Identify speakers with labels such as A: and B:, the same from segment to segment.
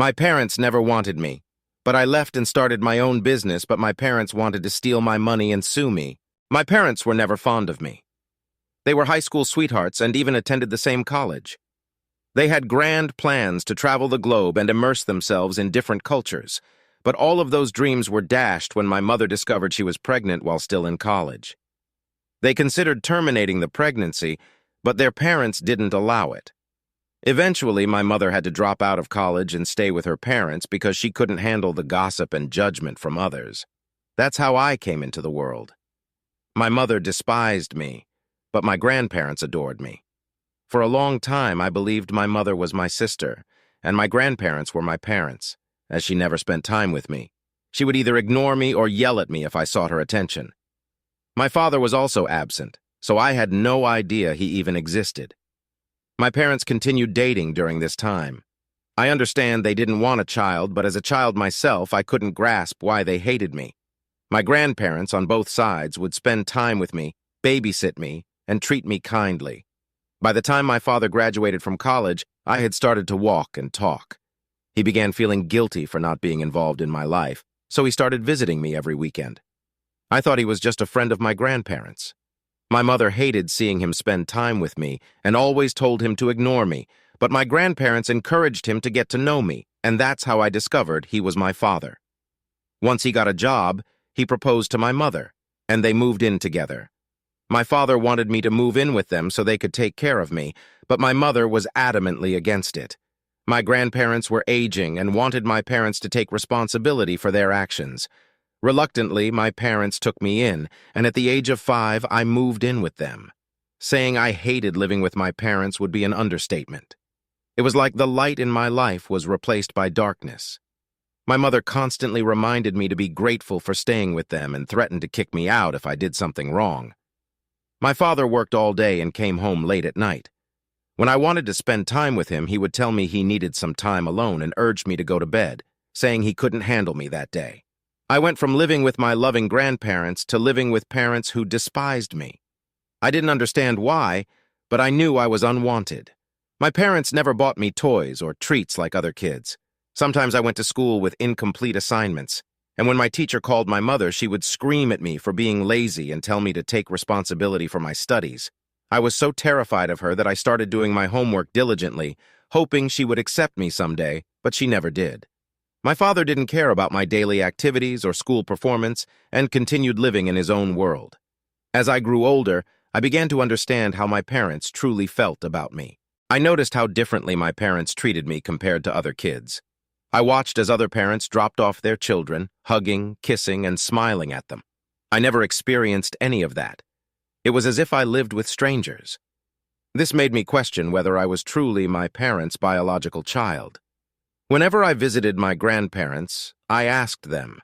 A: My parents never wanted me, but I left and started my own business, but my parents wanted to steal my money and sue me. My parents were never fond of me. They were high school sweethearts and even attended the same college. They had grand plans to travel the globe and immerse themselves in different cultures, but all of those dreams were dashed when my mother discovered she was pregnant while still in college. They considered terminating the pregnancy, but their parents didn't allow it. Eventually, my mother had to drop out of college and stay with her parents because she couldn't handle the gossip and judgment from others. That's how I came into the world. My mother despised me, but my grandparents adored me. For a long time, I believed my mother was my sister, and my grandparents were my parents, as she never spent time with me. She would either ignore me or yell at me if I sought her attention. My father was also absent, so I had no idea he even existed. My parents continued dating during this time. I understand they didn't want a child, but as a child myself, I couldn't grasp why they hated me. My grandparents on both sides would spend time with me, babysit me, and treat me kindly. By the time my father graduated from college, I had started to walk and talk. He began feeling guilty for not being involved in my life, so he started visiting me every weekend. I thought he was just a friend of my grandparents. My mother hated seeing him spend time with me and always told him to ignore me, but my grandparents encouraged him to get to know me, and that's how I discovered he was my father. Once he got a job, he proposed to my mother, and they moved in together. My father wanted me to move in with them so they could take care of me, but my mother was adamantly against it. My grandparents were aging and wanted my parents to take responsibility for their actions. Reluctantly, my parents took me in, and at the age of 5, I moved in with them. Saying I hated living with my parents would be an understatement. It was like the light in my life was replaced by darkness. My mother constantly reminded me to be grateful for staying with them and threatened to kick me out if I did something wrong. My father worked all day and came home late at night. When I wanted to spend time with him, he would tell me he needed some time alone and urged me to go to bed, saying he couldn't handle me that day. I went from living with my loving grandparents to living with parents who despised me. I didn't understand why, but I knew I was unwanted. My parents never bought me toys or treats like other kids. Sometimes I went to school with incomplete assignments, and when my teacher called my mother, she would scream at me for being lazy and tell me to take responsibility for my studies. I was so terrified of her that I started doing my homework diligently, hoping she would accept me someday, but she never did. My father didn't care about my daily activities or school performance and continued living in his own world. As I grew older, I began to understand how my parents truly felt about me. I noticed how differently my parents treated me compared to other kids. I watched as other parents dropped off their children, hugging, kissing, and smiling at them. I never experienced any of that. It was as if I lived with strangers. This made me question whether I was truly my parents' biological child. Whenever I visited my grandparents, I asked them,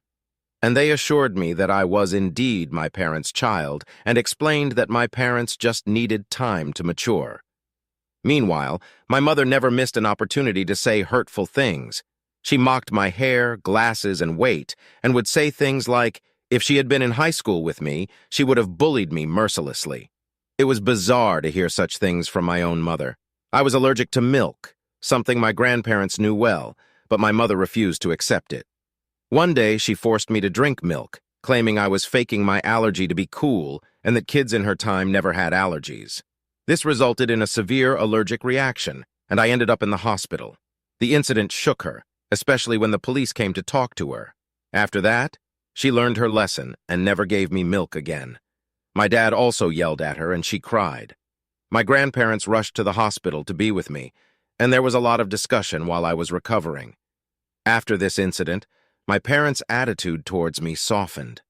A: and they assured me that I was indeed my parents' child and explained that my parents just needed time to mature. Meanwhile, my mother never missed an opportunity to say hurtful things. She mocked my hair, glasses, and weight, and would say things like, if she had been in high school with me, she would have bullied me mercilessly. It was bizarre to hear such things from my own mother. I was allergic to milk, something my grandparents knew well, but my mother refused to accept it. One day, she forced me to drink milk, claiming I was faking my allergy to be cool and that kids in her time never had allergies. This resulted in a severe allergic reaction, and I ended up in the hospital. The incident shook her, especially when the police came to talk to her. After that, she learned her lesson and never gave me milk again. My dad also yelled at her and she cried. My grandparents rushed to the hospital to be with me, and there was a lot of discussion while I was recovering. After this incident, my parents' attitude towards me softened.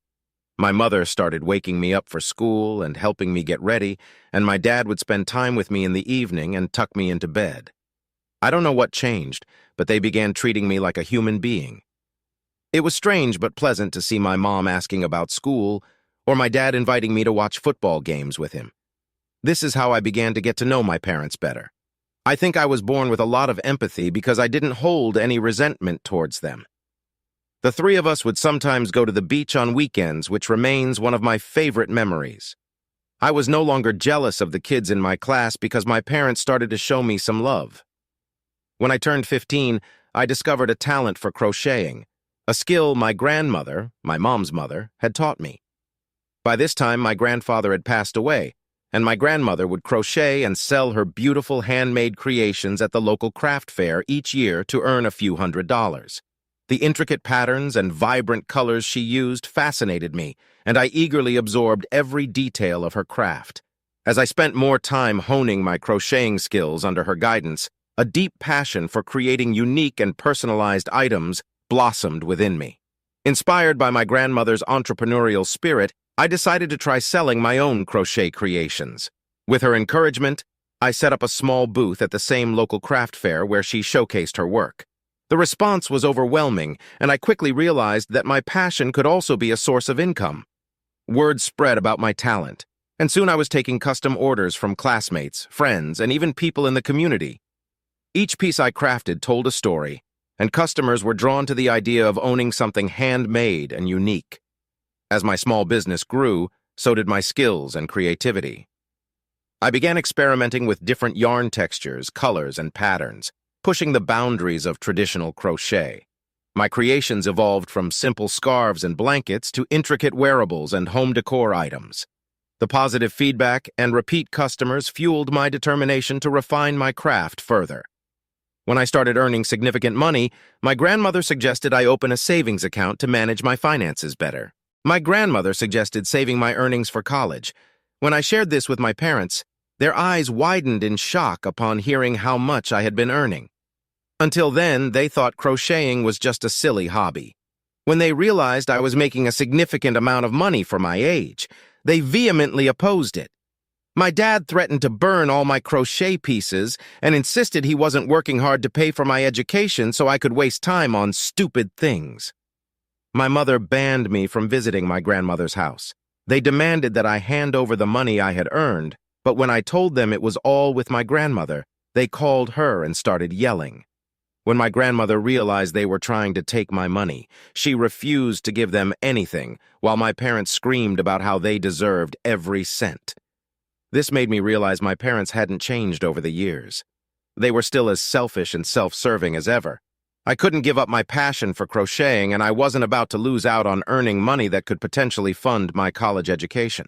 A: My mother started waking me up for school and helping me get ready, and my dad would spend time with me in the evening and tuck me into bed. I don't know what changed, but they began treating me like a human being. It was strange but pleasant to see my mom asking about school, or my dad inviting me to watch football games with him. This is how I began to get to know my parents better. I think I was born with a lot of empathy because I didn't hold any resentment towards them. The three of us would sometimes go to the beach on weekends, which remains one of my favorite memories. I was no longer jealous of the kids in my class because my parents started to show me some love. When I turned 15, I discovered a talent for crocheting, a skill my grandmother, my mom's mother, had taught me. By this time, my grandfather had passed away, and my grandmother would crochet and sell her beautiful handmade creations at the local craft fair each year to earn a few $100s. The intricate patterns and vibrant colors she used fascinated me, and I eagerly absorbed every detail of her craft. As I spent more time honing my crocheting skills under her guidance, a deep passion for creating unique and personalized items blossomed within me. Inspired by my grandmother's entrepreneurial spirit, I decided to try selling my own crochet creations. With her encouragement, I set up a small booth at the same local craft fair where she showcased her work. The response was overwhelming, and I quickly realized that my passion could also be a source of income. Word spread about my talent, and soon I was taking custom orders from classmates, friends, and even people in the community. Each piece I crafted told a story, and customers were drawn to the idea of owning something handmade and unique. As my small business grew, so did my skills and creativity. I began experimenting with different yarn textures, colors, and patterns, pushing the boundaries of traditional crochet. My creations evolved from simple scarves and blankets to intricate wearables and home decor items. The positive feedback and repeat customers fueled my determination to refine my craft further. When I started earning significant money, my grandmother suggested I open a savings account to manage my finances better. My grandmother suggested saving my earnings for college. When I shared this with my parents, their eyes widened in shock upon hearing how much I had been earning. Until then, they thought crocheting was just a silly hobby. When they realized I was making a significant amount of money for my age, they vehemently opposed it. My dad threatened to burn all my crochet pieces and insisted he wasn't working hard to pay for my education so I could waste time on stupid things. My mother banned me from visiting my grandmother's house. They demanded that I hand over the money I had earned, but when I told them it was all with my grandmother, they called her and started yelling. When my grandmother realized they were trying to take my money, she refused to give them anything, while my parents screamed about how they deserved every cent. This made me realize my parents hadn't changed over the years. They were still as selfish and self-serving as ever. I couldn't give up my passion for crocheting, and I wasn't about to lose out on earning money that could potentially fund my college education.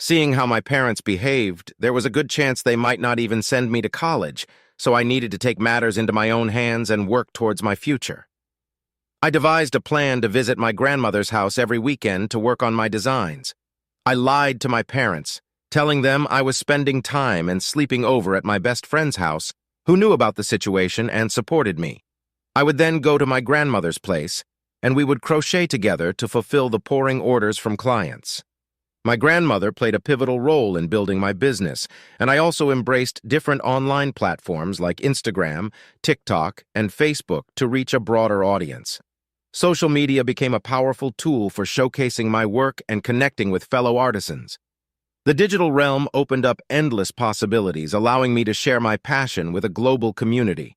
A: Seeing how my parents behaved, there was a good chance they might not even send me to college, so I needed to take matters into my own hands and work towards my future. I devised a plan to visit my grandmother's house every weekend to work on my designs. I lied to my parents, telling them I was spending time and sleeping over at my best friend's house, who knew about the situation and supported me. I would then go to my grandmother's place, and we would crochet together to fulfill the pouring orders from clients. My grandmother played a pivotal role in building my business, and I also embraced different online platforms like Instagram, TikTok, and Facebook to reach a broader audience. Social media became a powerful tool for showcasing my work and connecting with fellow artisans. The digital realm opened up endless possibilities, allowing me to share my passion with a global community.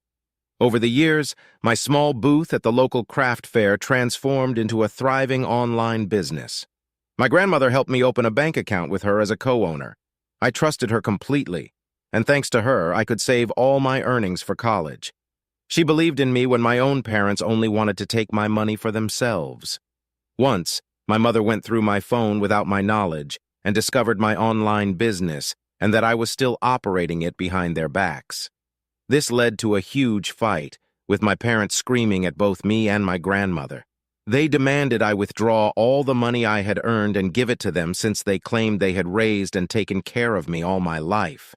A: Over the years, my small booth at the local craft fair transformed into a thriving online business. My grandmother helped me open a bank account with her as a co-owner. I trusted her completely, and thanks to her, I could save all my earnings for college. She believed in me when my own parents only wanted to take my money for themselves. Once, my mother went through my phone without my knowledge and discovered my online business and that I was still operating it behind their backs. This led to a huge fight, with my parents screaming at both me and my grandmother. They demanded I withdraw all the money I had earned and give it to them since they claimed they had raised and taken care of me all my life.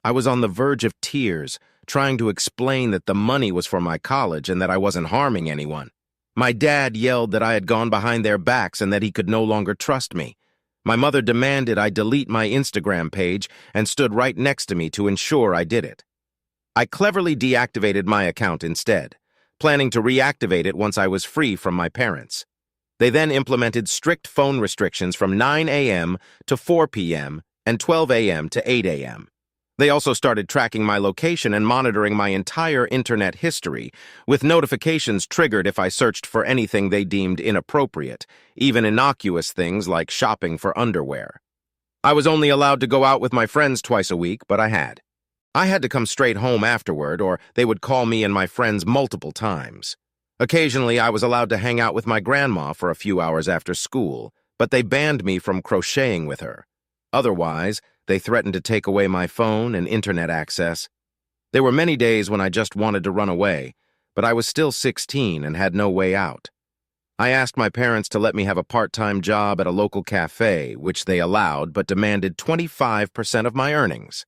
A: I was on the verge of tears, trying to explain that the money was for my college and that I wasn't harming anyone. My dad yelled that I had gone behind their backs and that he could no longer trust me. My mother demanded I delete my Instagram page and stood right next to me to ensure I did it. I cleverly deactivated my account instead, planning to reactivate it once I was free from my parents. They then implemented strict phone restrictions from 9 a.m. to 4 p.m. and 12 a.m. to 8 a.m. They also started tracking my location and monitoring my entire internet history, with notifications triggered if I searched for anything they deemed inappropriate, even innocuous things like shopping for underwear. I was only allowed to go out with my friends twice a week, but I had. I had to come straight home afterward, or they would call me and my friends multiple times. Occasionally, I was allowed to hang out with my grandma for a few hours after school, but they banned me from crocheting with her. Otherwise, they threatened to take away my phone and internet access. There were many days when I just wanted to run away, but I was still 16 and had no way out. I asked my parents to let me have a part-time job at a local cafe, which they allowed but demanded 25% of my earnings.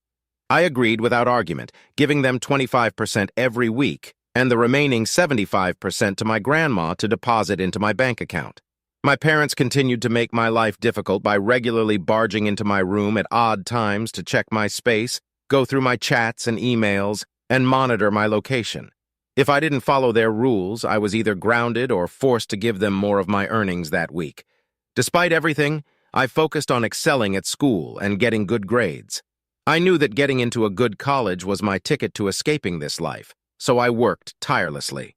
A: I agreed without argument, giving them 25% every week, and the remaining 75% to my grandma to deposit into my bank account. My parents continued to make my life difficult by regularly barging into my room at odd times to check my space, go through my chats and emails, and monitor my location. If I didn't follow their rules, I was either grounded or forced to give them more of my earnings that week. Despite everything, I focused on excelling at school and getting good grades. I knew that getting into a good college was my ticket to escaping this life, so I worked tirelessly.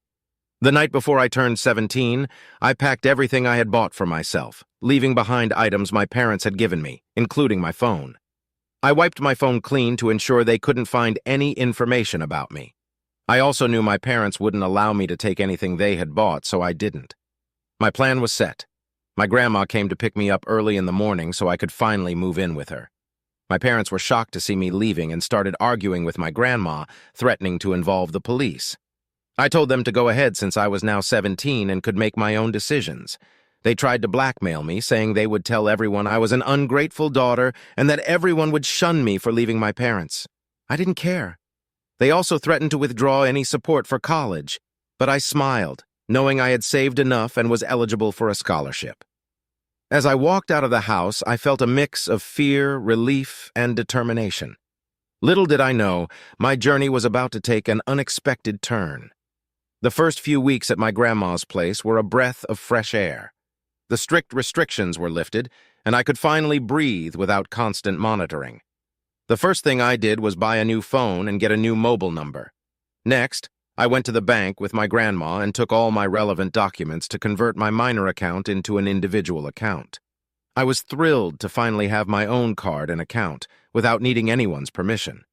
A: The night before I turned 17, I packed everything I had bought for myself, leaving behind items my parents had given me, including my phone. I wiped my phone clean to ensure they couldn't find any information about me. I also knew my parents wouldn't allow me to take anything they had bought, so I didn't. My plan was set. My grandma came to pick me up early in the morning so I could finally move in with her. My parents were shocked to see me leaving and started arguing with my grandma, threatening to involve the police. I told them to go ahead since I was now 17 and could make my own decisions. They tried to blackmail me, saying they would tell everyone I was an ungrateful daughter and that everyone would shun me for leaving my parents. I didn't care. They also threatened to withdraw any support for college, but I smiled, knowing I had saved enough and was eligible for a scholarship. As I walked out of the house, I felt a mix of fear, relief, and determination. Little did I know, my journey was about to take an unexpected turn. The first few weeks at my grandma's place were a breath of fresh air. The strict restrictions were lifted, and I could finally breathe without constant monitoring. The first thing I did was buy a new phone and get a new mobile number. Next, I went to the bank with my grandma and took all my relevant documents to convert my minor account into an individual account. I was thrilled to finally have my own card and account without needing anyone's permission.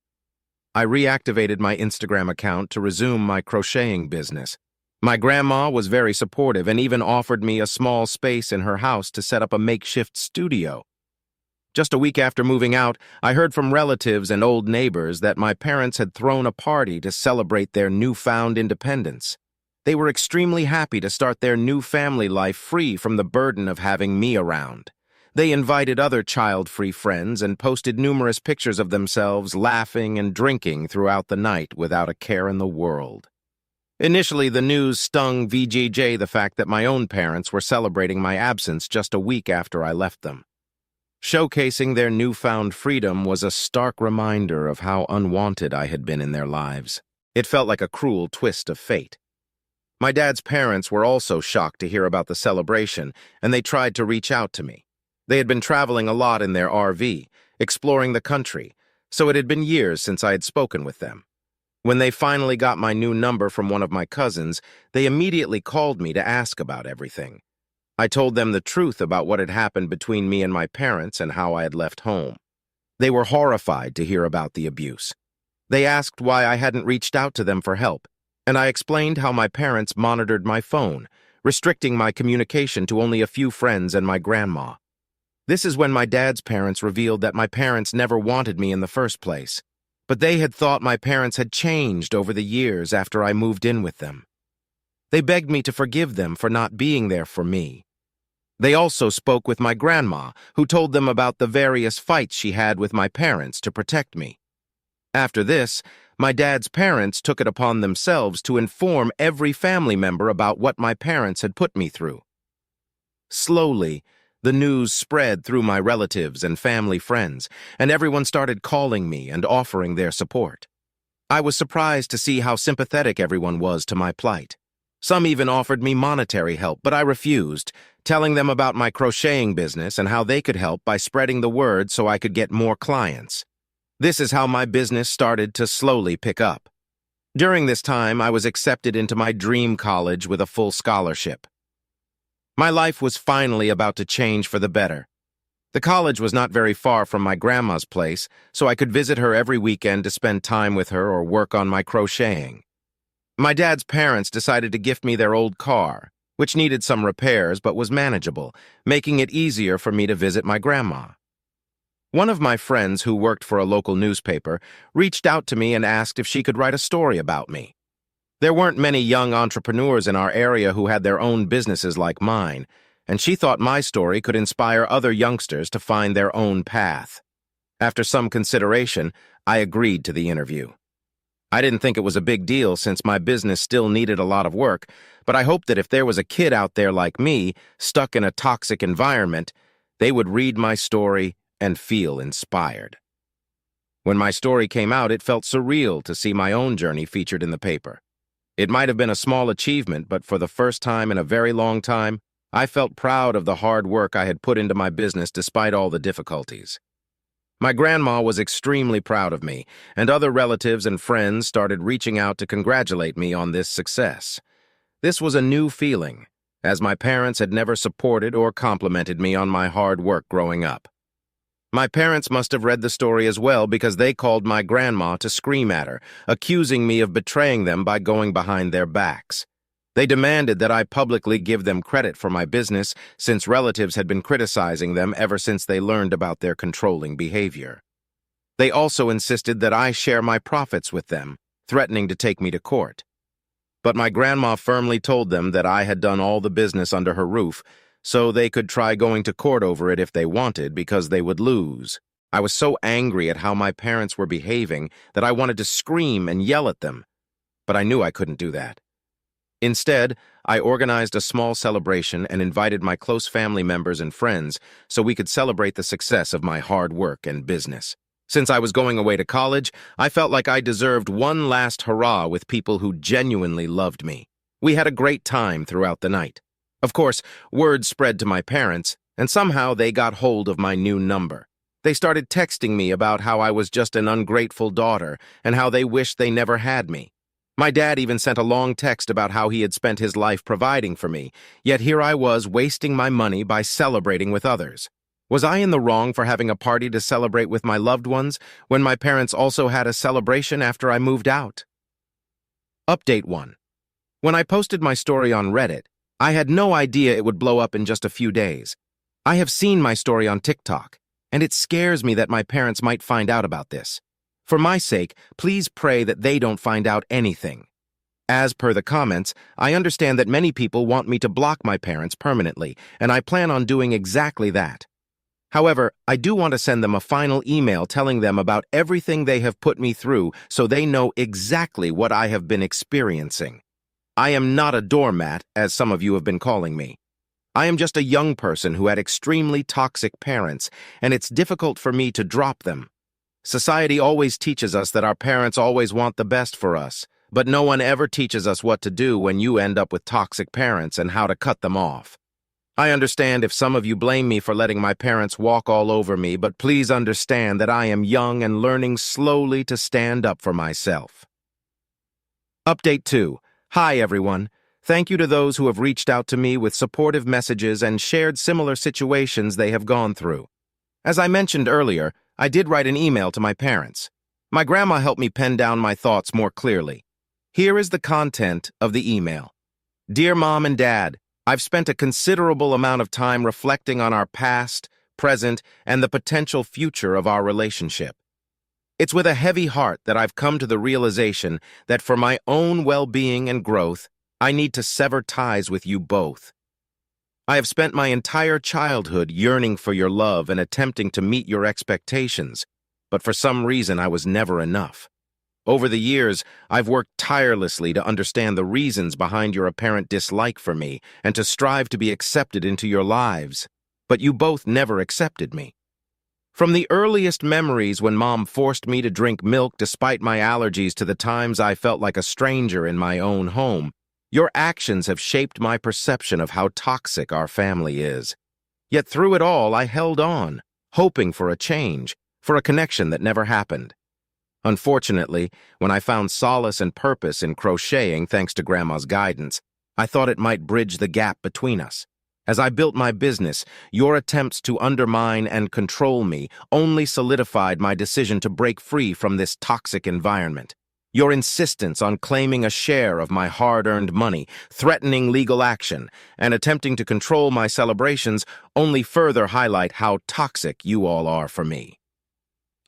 A: I reactivated my Instagram account to resume my crocheting business. My grandma was very supportive and even offered me a small space in her house to set up a makeshift studio. Just a week after moving out, I heard from relatives and old neighbors that my parents had thrown a party to celebrate their newfound independence. They were extremely happy to start their new family life free from the burden of having me around. They invited other child-free friends and posted numerous pictures of themselves laughing and drinking throughout the night without a care in the world. Initially, the news stung VGJ the fact that my own parents were celebrating my absence just a week after I left them. Showcasing their newfound freedom was a stark reminder of how unwanted I had been in their lives. It felt like a cruel twist of fate. My dad's parents were also shocked to hear about the celebration, and they tried to reach out to me. They had been traveling a lot in their RV, exploring the country, so it had been years since I had spoken with them. When they finally got my new number from one of my cousins, they immediately called me to ask about everything. I told them the truth about what had happened between me and my parents and how I had left home. They were horrified to hear about the abuse. They asked why I hadn't reached out to them for help, and I explained how my parents monitored my phone, restricting my communication to only a few friends and my grandma. This is when my dad's parents revealed that my parents never wanted me in the first place, but they had thought my parents had changed over the years after I moved in with them. They begged me to forgive them for not being there for me. They also spoke with my grandma, who told them about the various fights she had with my parents to protect me. After this, my dad's parents took it upon themselves to inform every family member about what my parents had put me through. Slowly, the news spread through my relatives and family friends, and everyone started calling me and offering their support. I was surprised to see how sympathetic everyone was to my plight. Some even offered me monetary help, but I refused, telling them about my crocheting business and how they could help by spreading the word so I could get more clients. This is how my business started to slowly pick up. During this time, I was accepted into my dream college with a full scholarship. My life was finally about to change for the better. The college was not very far from my grandma's place, so I could visit her every weekend to spend time with her or work on my crocheting. My dad's parents decided to gift me their old car, which needed some repairs but was manageable, making it easier for me to visit my grandma. One of my friends who worked for a local newspaper reached out to me and asked if she could write a story about me. There weren't many young entrepreneurs in our area who had their own businesses like mine, and she thought my story could inspire other youngsters to find their own path. After some consideration, I agreed to the interview. I didn't think it was a big deal since my business still needed a lot of work, but I hoped that if there was a kid out there like me, stuck in a toxic environment, they would read my story and feel inspired. When my story came out, it felt surreal to see my own journey featured in the paper. It might have been a small achievement, but for the first time in a very long time, I felt proud of the hard work I had put into my business despite all the difficulties. My grandma was extremely proud of me, and other relatives and friends started reaching out to congratulate me on this success. This was a new feeling, as my parents had never supported or complimented me on my hard work growing up. My parents must have read the story as well because they called my grandma to scream at her, accusing me of betraying them by going behind their backs. They demanded that I publicly give them credit for my business since relatives had been criticizing them ever since they learned about their controlling behavior. They also insisted that I share my profits with them, threatening to take me to court. But my grandma firmly told them that I had done all the business under her roof, so they could try going to court over it if they wanted because they would lose. I was so angry at how my parents were behaving that I wanted to scream and yell at them, but I knew I couldn't do that. Instead, I organized a small celebration and invited my close family members and friends so we could celebrate the success of my hard work and business. Since I was going away to college, I felt like I deserved one last hurrah with people who genuinely loved me. We had a great time throughout the night. Of course, word spread to my parents, and somehow they got hold of my new number. They started texting me about how I was just an ungrateful daughter and how they wished they never had me. My dad even sent a long text about how he had spent his life providing for me, yet here I was wasting my money by celebrating with others. Was I in the wrong for having a party to celebrate with my loved ones when my parents also had a celebration after I moved out? Update 1. When I posted my story on Reddit, I had no idea it would blow up in just a few days. I have seen my story on TikTok, and it scares me that my parents might find out about this. For my sake, please pray that they don't find out anything. As per the comments, I understand that many people want me to block my parents permanently, and I plan on doing exactly that. However, I do want to send them a final email telling them about everything they have put me through so they know exactly what I have been experiencing. I am not a doormat, as some of you have been calling me. I am just a young person who had extremely toxic parents, and it's difficult for me to drop them. Society always teaches us that our parents always want the best for us, but no one ever teaches us what to do when you end up with toxic parents and how to cut them off. I understand if some of you blame me for letting my parents walk all over me, but please understand that I am young and learning slowly to stand up for myself. Update 2. Hi, everyone. Thank you to those who have reached out to me with supportive messages and shared similar situations they have gone through. As I mentioned earlier, I did write an email to my parents. My grandma helped me pen down my thoughts more clearly. Here is the content of the email. Dear Mom and Dad, I've spent a considerable amount of time reflecting on our past, present, and the potential future of our relationship. It's with a heavy heart that I've come to the realization that for my own well-being and growth, I need to sever ties with you both. I have spent my entire childhood yearning for your love and attempting to meet your expectations, but for some reason I was never enough. Over the years, I've worked tirelessly to understand the reasons behind your apparent dislike for me and to strive to be accepted into your lives, but you both never accepted me. From the earliest memories when Mom forced me to drink milk despite my allergies to the times I felt like a stranger in my own home, your actions have shaped my perception of how toxic our family is. Yet through it all, I held on, hoping for a change, for a connection that never happened. Unfortunately, when I found solace and purpose in crocheting thanks to Grandma's guidance, I thought it might bridge the gap between us. As I built my business, your attempts to undermine and control me only solidified my decision to break free from this toxic environment. Your insistence on claiming a share of my hard-earned money, threatening legal action, and attempting to control my celebrations only further highlight how toxic you all are for me.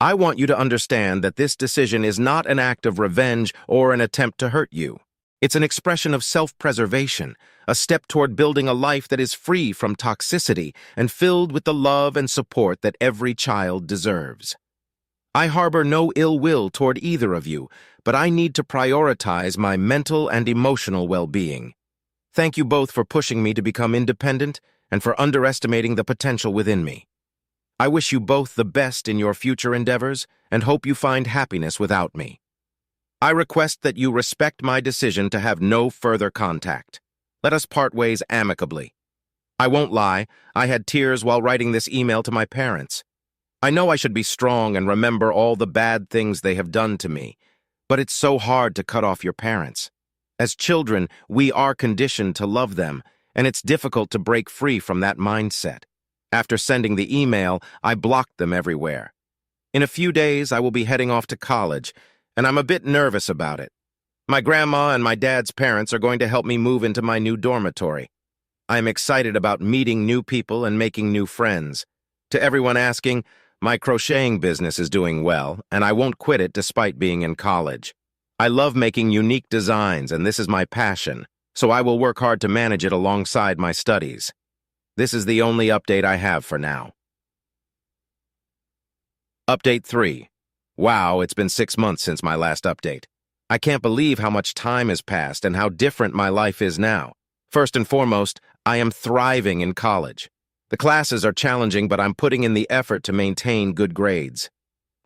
A: I want you to understand that this decision is not an act of revenge or an attempt to hurt you. It's an expression of self-preservation, a step toward building a life that is free from toxicity and filled with the love and support that every child deserves. I harbor no ill will toward either of you, but I need to prioritize my mental and emotional well-being. Thank you both for pushing me to become independent and for underestimating the potential within me. I wish you both the best in your future endeavors and hope you find happiness without me. I request that you respect my decision to have no further contact. Let us part ways amicably. I won't lie, I had tears while writing this email to my parents. I know I should be strong and remember all the bad things they have done to me, but it's so hard to cut off your parents. As children, we are conditioned to love them, and it's difficult to break free from that mindset. After sending the email, I blocked them everywhere. In a few days, I will be heading off to college, and I'm a bit nervous about it. My grandma and my dad's parents are going to help me move into my new dormitory. I am excited about meeting new people and making new friends. To everyone asking, my crocheting business is doing well, and I won't quit it despite being in college. I love making unique designs, and this is my passion, so I will work hard to manage it alongside my studies. This is the only update I have for now. Update 3. Wow, it's been 6 months since my last update. I can't believe how much time has passed and how different my life is now. First and foremost, I am thriving in college. The classes are challenging, but I'm putting in the effort to maintain good grades.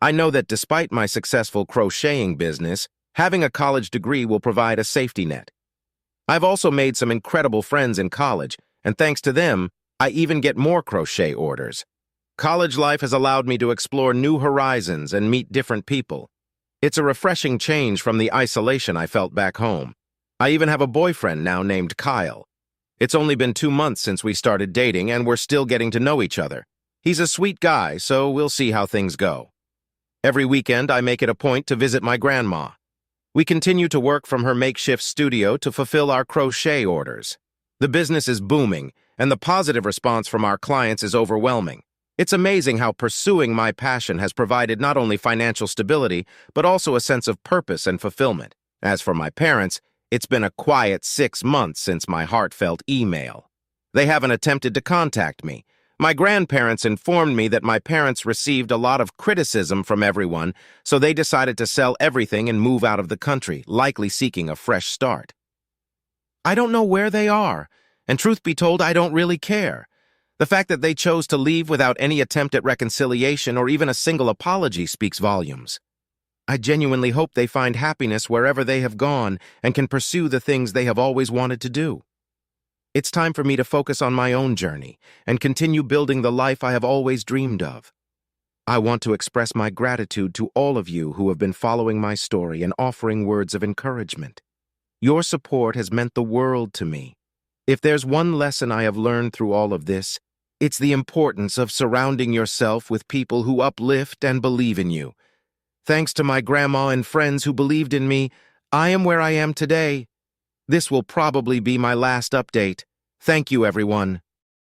A: I know that despite my successful crocheting business, having a college degree will provide a safety net. I've also made some incredible friends in college, and thanks to them, I even get more crochet orders. College life has allowed me to explore new horizons and meet different people. It's a refreshing change from the isolation I felt back home. I even have a boyfriend now named Kyle. It's only been 2 months since we started dating, and we're still getting to know each other. He's a sweet guy, so we'll see how things go. Every weekend, I make it a point to visit my grandma. We continue to work from her makeshift studio to fulfill our crochet orders. The business is booming, and the positive response from our clients is overwhelming. It's amazing how pursuing my passion has provided not only financial stability, but also a sense of purpose and fulfillment. As for my parents, it's been a quiet 6 months since my heartfelt email. They haven't attempted to contact me. My grandparents informed me that my parents received a lot of criticism from everyone, so they decided to sell everything and move out of the country, likely seeking a fresh start. I don't know where they are, and truth be told, I don't really care. The fact that they chose to leave without any attempt at reconciliation or even a single apology speaks volumes. I genuinely hope they find happiness wherever they have gone and can pursue the things they have always wanted to do. It's time for me to focus on my own journey and continue building the life I have always dreamed of. I want to express my gratitude to all of you who have been following my story and offering words of encouragement. Your support has meant the world to me. If there's one lesson I have learned through all of this, it's the importance of surrounding yourself with people who uplift and believe in you. Thanks to my grandma and friends who believed in me, I am where I am today. This will probably be my last update. Thank you, everyone.